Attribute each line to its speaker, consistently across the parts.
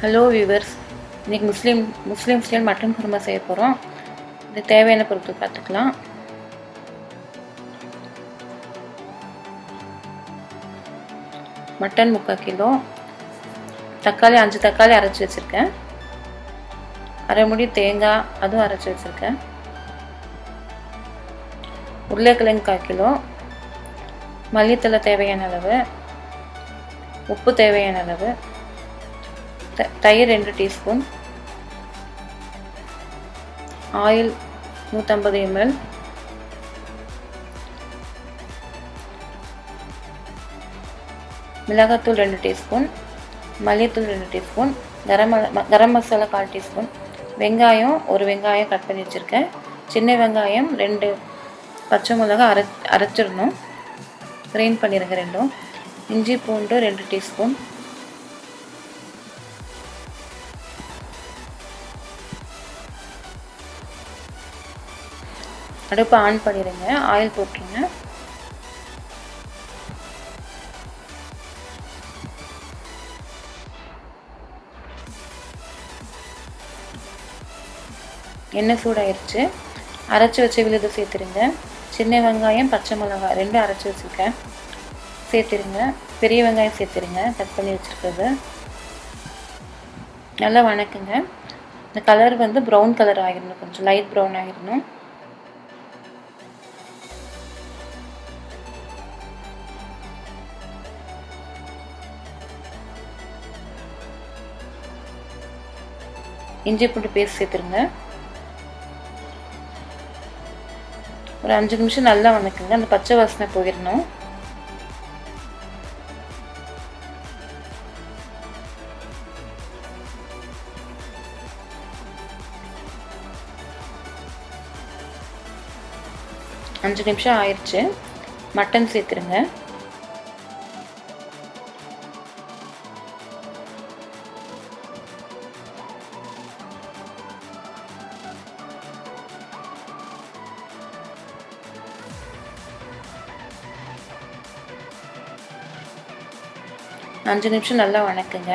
Speaker 1: Hello viewers, இன்றைக்கி முஸ்லீம் style mutton kurma செய்ய போகிறோம். இது தேவையான பொருட்கள் பார்த்துக்கலாம். மட்டன் 3/4 கிலோ, தக்காளி 5 தக்காளி அரைச்சி வச்சுருக்கேன், அரை முடி தேங்காய் அதுவும் அரைச்சி வச்சுருக்கேன், உருளைக்கிழங்கு 1/4 கிலோ, மல்லித்தழை தேவையான அளவு, உப்பு தேவையான அளவு, தயிர் 2 டீஸ்பூன், ஆயில் 150 ml, மிளகாத்தூள் 2 டீஸ்பூன், மல்லித்தூள் 2 டீஸ்பூன், கரம் மசாலா 1/4 டீஸ்பூன், வெங்காயம் 1 வெங்காயம் கட் பண்ணி வச்சுருக்கேன், சின்ன வெங்காயம் 2, பச்சை மிளகா அரைச்சிடணும், கிரைண்ட் பண்ணிடுங்க 2, இஞ்சி பூண்டு 2 டீஸ்பூன், அடுப்பை ஆன் பண்ணிடுங்க, ஆயில் போட்டுருங்க, எண்ணெய் சூடாயிருச்சு, அரைச்சி வச்ச விழுது சேர்த்துருங்க, சின்ன வெங்காயம் பச்சை மிளகாய் 2 அரைச்சி வச்சுருக்கேன் சேர்த்துருங்க, பெரிய வெங்காயம் சேர்த்துருங்க கட் பண்ணி வச்சுருக்கிறது, நல்லா வணக்குங்க. இந்த கலர் ப்ரௌன் கலர் ஆகிடணும், கொஞ்சம் லைட் ப்ரௌன் ஆகிடணும். இஞ்சி பூண்டு பேஸ்ட் சேர்த்துருங்க, ஒரு 5 நிமிஷம் நல்லா வணக்குங்க, அந்த பச்சை வாசனை போயிடணும். அஞ்சு நிமிஷம் ஆயிடுச்சு, மட்டன் சேர்த்துருங்க, அஞ்சு நிமிஷம் நல்லா வணக்குங்க.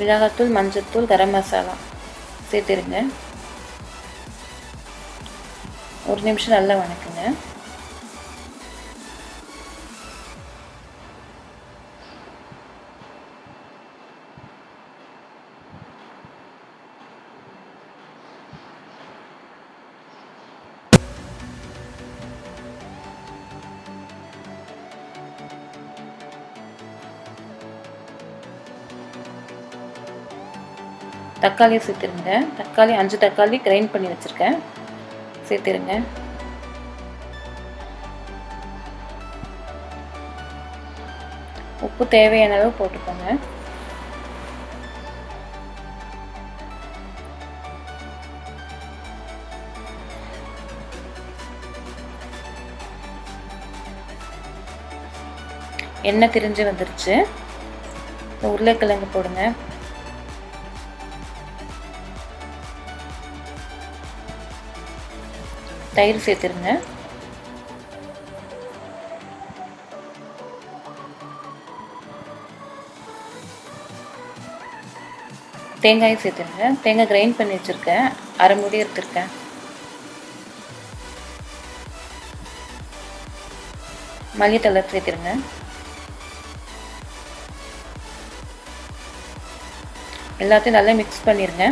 Speaker 1: மிளகாத்தூள், மஞ்சத்தூள், கரம் மசாலா சேர்த்துருங்க, ஒரு நிமிஷம் நல்லா வணக்குங்க. தக்காளி சேர்த்துருங்க, தக்காளி 5 தக்காளி கிரைண்ட் பண்ணி வச்சுருக்கேன் சேர்த்துருங்க, உப்பு தேவையான அளவு போட்டுக்கோங்க, எண்ணெய் திரிஞ்சு வந்துருச்சு, உருளைக்கிழங்கு போடுங்க, தயிர் சேர்த்துருங்க, தேங்காய் சேர்த்துருங்க, தேங்காய் கிரைண்ட் பண்ணி வச்சுருக்கேன், அரை மூடி எடுத்துருக்கேன், மல்லித்தழை சேர்த்துருங்க, எல்லாத்தையும் நல்லா மிக்ஸ் பண்ணிடுங்க.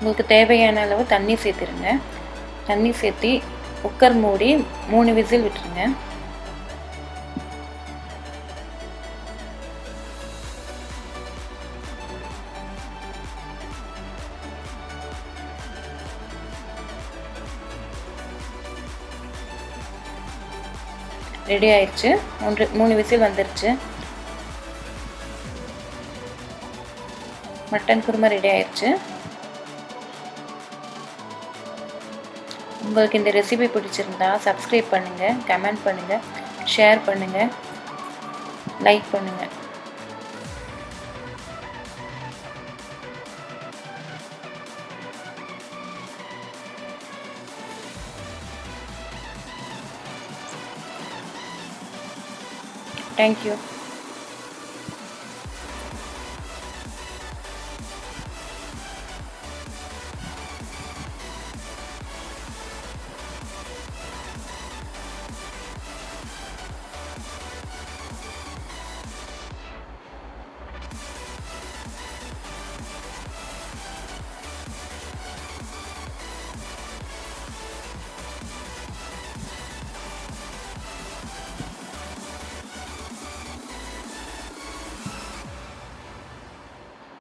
Speaker 1: உங்களுக்கு தேவையான அளவு தண்ணி சேர்த்துருங்க. தண்ணி சேர்த்து குக்கர் மூடி 3 விசில் விட்டுருங்க. ரெடி ஆயிடுச்சு. 3 விசில் வந்துருச்சு. மட்டன் குருமா ரெடி ஆயிடுச்சு. உங்களுக்கு இந்த ரெசிபி பிடிச்சிருந்தா சப்ஸ்கிரைப் பண்ணுங்கள், கமெண்ட் பண்ணுங்கள், ஷேர் பண்ணுங்கள், லைக் பண்ணுங்கள். Thank you.